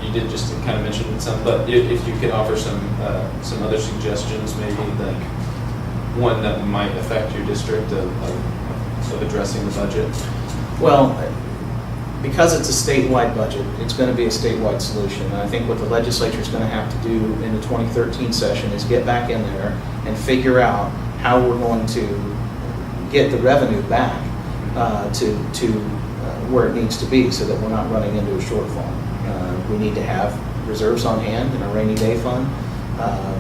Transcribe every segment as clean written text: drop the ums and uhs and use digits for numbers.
You did just kind of mention some, but if you could offer some other suggestions, maybe like one that might affect your district of addressing the budget. Well, because it's a statewide budget, it's going to be a statewide solution. And I think what the legislature is going to have to do in the 2013 session is get back in there and figure out how we're going to get the revenue back to where it needs to be, so that we're not running into a shortfall. We need to have reserves on hand in a rainy day fund,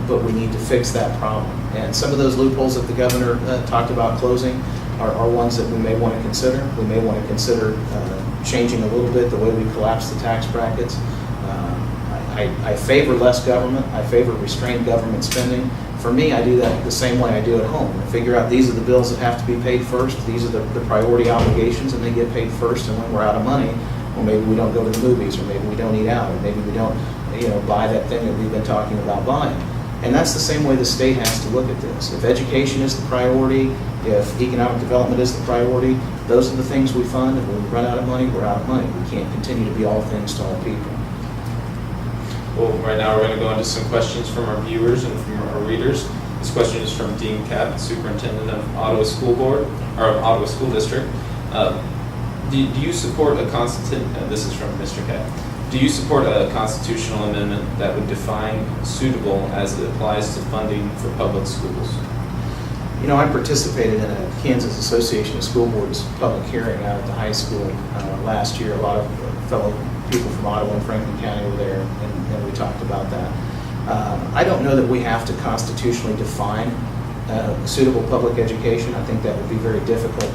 but we need to fix that problem. And some of those loopholes that the governor talked about closing are ones that we may want to consider. We may want to consider changing a little bit the way we collapse the tax brackets. I favor less government. I favor restrained government spending. For me, I do that the same way I do at home. I figure out these are the bills that have to be paid first. These are the priority obligations, and they get paid first. And when we're out of money, or maybe we don't go to the movies, or maybe we don't eat out, or maybe we don't, buy that thing that we've been talking about buying. And that's the same way the state has to look at this. If education is the priority, if economic development is the priority, those are the things we fund. If we run out of money, we're out of money. We can't continue to be all things to all people. Well, right now we're going to go into some questions from our viewers and from our readers. This question is from Dean Kapp, Superintendent of Ottawa School Board, or of Ottawa School District. Do you support a this is from Mr. Kapp. Do you support a constitutional amendment that would define suitable as it applies to funding for public schools? I participated in a Kansas Association of School Boards public hearing out at the high school last year. A lot of fellow people from Ottawa and Franklin County were there, and we talked about that. I don't know that we have to constitutionally define suitable public education. I think that would be very difficult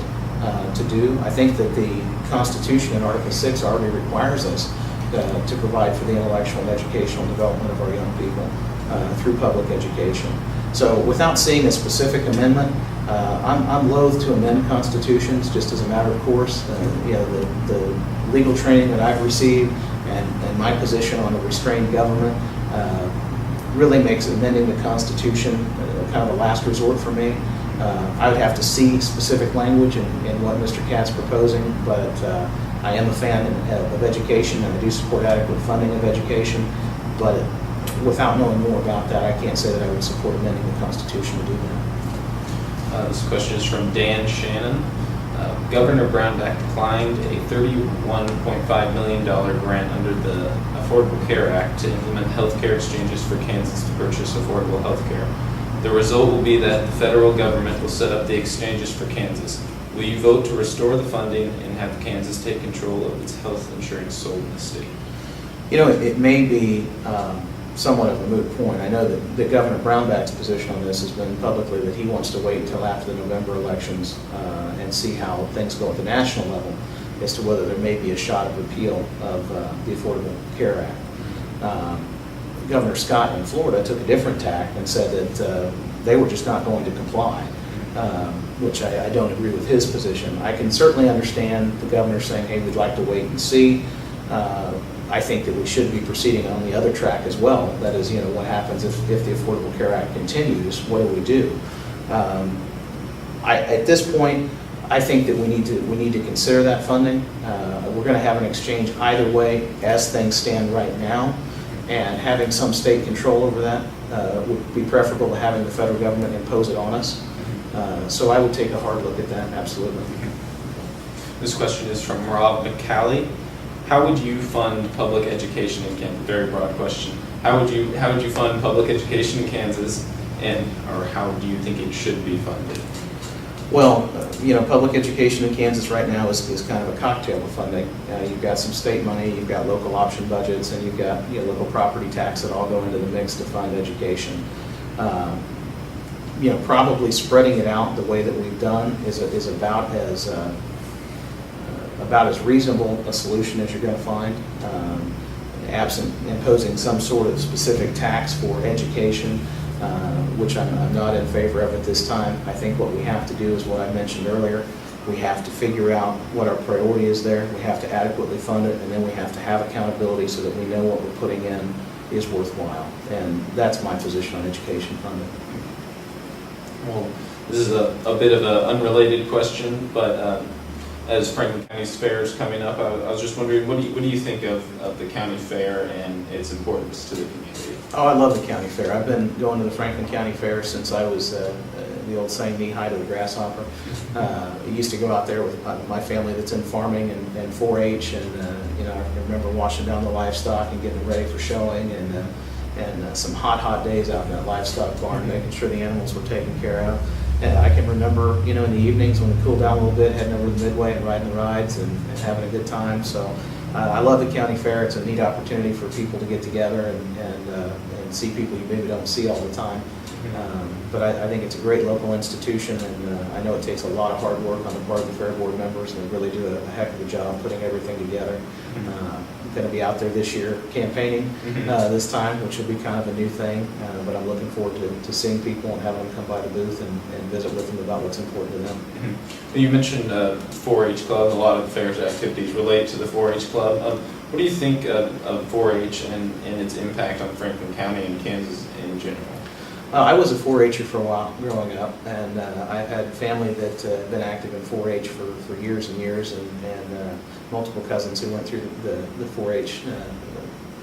to do. I think that the Constitution in Article 6 already requires us to provide for the intellectual and educational development of our young people through public education. So without seeing a specific amendment, I'm loath to amend constitutions just as a matter of course. The legal training that I've received and my position on a restrained government really makes amending the Constitution kind of a last resort for me. I would have to see specific language in what Mr. Katt's proposing, but I am a fan of education, and I do support adequate funding of education, but without knowing more about that, I can't say that I would support amending the Constitution to do that. This question is from Dan Shannon. Governor Brownback declined a $31.5 million grant under the Affordable Care Act to implement health care exchanges for Kansas to purchase affordable health care. The result will be that the federal government will set up the exchanges for Kansas. Will you vote to restore the funding and have Kansas take control of its health insurance sold in the state? It may be somewhat of a moot point. I know that Governor Brownback's position on this has been publicly that he wants to wait until after the November elections and see how things go at the national level as to whether there may be a shot of repeal of the Affordable Care Act. Governor Scott in Florida took a different tack and said that they were just not going to comply, which I don't agree with his position. I can certainly understand the governor saying, hey, we'd like to wait and see. I think that we should be proceeding on the other track as well. That is, what happens if the Affordable Care Act continues? What do we do? At this point, I think that we need to consider that funding. We're going to have an exchange either way as things stand right now, and having some state control over that would be preferable to having the federal government impose it on us. So I would take a hard look at that, absolutely. This question is from Rob McCallie. How would you fund public education in Kansas? Very broad question. How would you fund public education in Kansas, or how do you think it should be funded? Well, public education in Kansas right now is kind of a cocktail of funding. You've got some state money, you've got local option budgets, and you've got local property tax that all go into the mix to fund education. Probably spreading it out the way that we've done is about as reasonable a solution as you're going to find, absent imposing some sort of specific tax for education, which I'm not in favor of at this time. I think what we have to do is what I mentioned earlier. We have to figure out what our priority is there. We have to adequately fund it, and then we have to have accountability so that we know what we're putting in is worthwhile. And that's my position on education funding. Well, this is a bit of an unrelated question, but as Franklin County's fair is coming up, I was just wondering, what do you think of the county fair and its importance to the community? Oh, I love the county fair. I've been going to the Franklin County Fair since I was the old saying, knee high to the grasshopper. I used to go out there with my family that's in farming and 4-H, and I remember washing down the livestock and getting ready for showing, and some hot days out in that livestock barn, making sure the animals were taken care of. And I can remember, in the evenings when it cooled down a little bit, heading over to the Midway and riding the rides and having a good time. So I love the county fair. It's a neat opportunity for people to get together and see people you maybe don't see all the time. But I think it's a great local institution, and I know it takes a lot of hard work on the part of the fair board members, and they really do a heck of a job putting everything together. I'm going to be out there this year campaigning this time, which will be kind of a new thing, but I'm looking forward to seeing people and having them come by the booth and visit with them about what's important to them. You mentioned 4-H Club. A lot of the fair's activities relate to the 4-H Club. What do you think of 4-H and its impact on Franklin County and Kansas in general? I was a 4-H'er for a while growing up, and I've had family that have been active in 4-H for years and years, and multiple cousins who went through the 4-H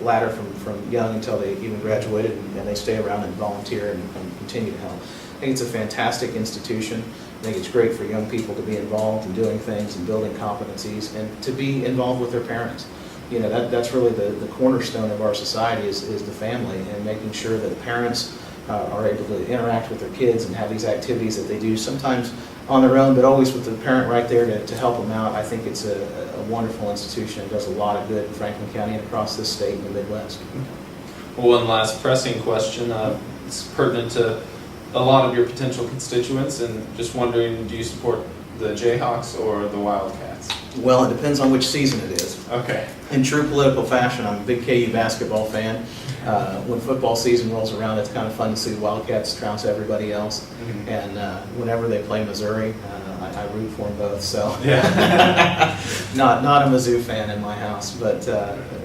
ladder from young until they even graduated, and they stay around and volunteer and continue to help. I think it's a fantastic institution. I think it's great for young people to be involved in doing things and building competencies, and to be involved with their parents. That's really the cornerstone of our society is the family, and making sure that parents are able to interact with their kids and have these activities that they do, sometimes on their own, but always with the parent right there to help them out. I think it's a wonderful institution. It does a lot of good in Franklin County and across this state and the Midwest. Well, one last pressing question. It's pertinent to a lot of your potential constituents, and just wondering, do you support the Jayhawks or the Wildcats? Well, it depends on which season it is. Okay. In true political fashion, I'm a big KU basketball fan. When football season rolls around, it's kind of fun to see the Wildcats trounce everybody else. And whenever they play Missouri, I root for them both. So, Yeah. not a Mizzou fan in my house, but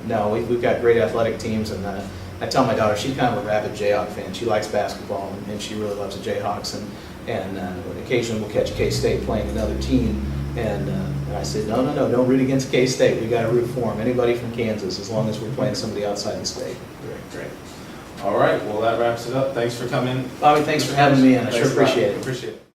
no, we've got great athletic teams, and I tell my daughter she's kind of a rabid Jayhawk fan. She likes basketball, and she really loves the Jayhawks, and occasionally we'll catch K-State playing another team. And I said, no, don't root against K-State. We got to root for them. Anybody from Kansas, as long as we're playing somebody outside the state. Great. All right. Well, that wraps it up. Thanks for coming. Bobby, thanks for having me in. I sure appreciate it. Appreciate it.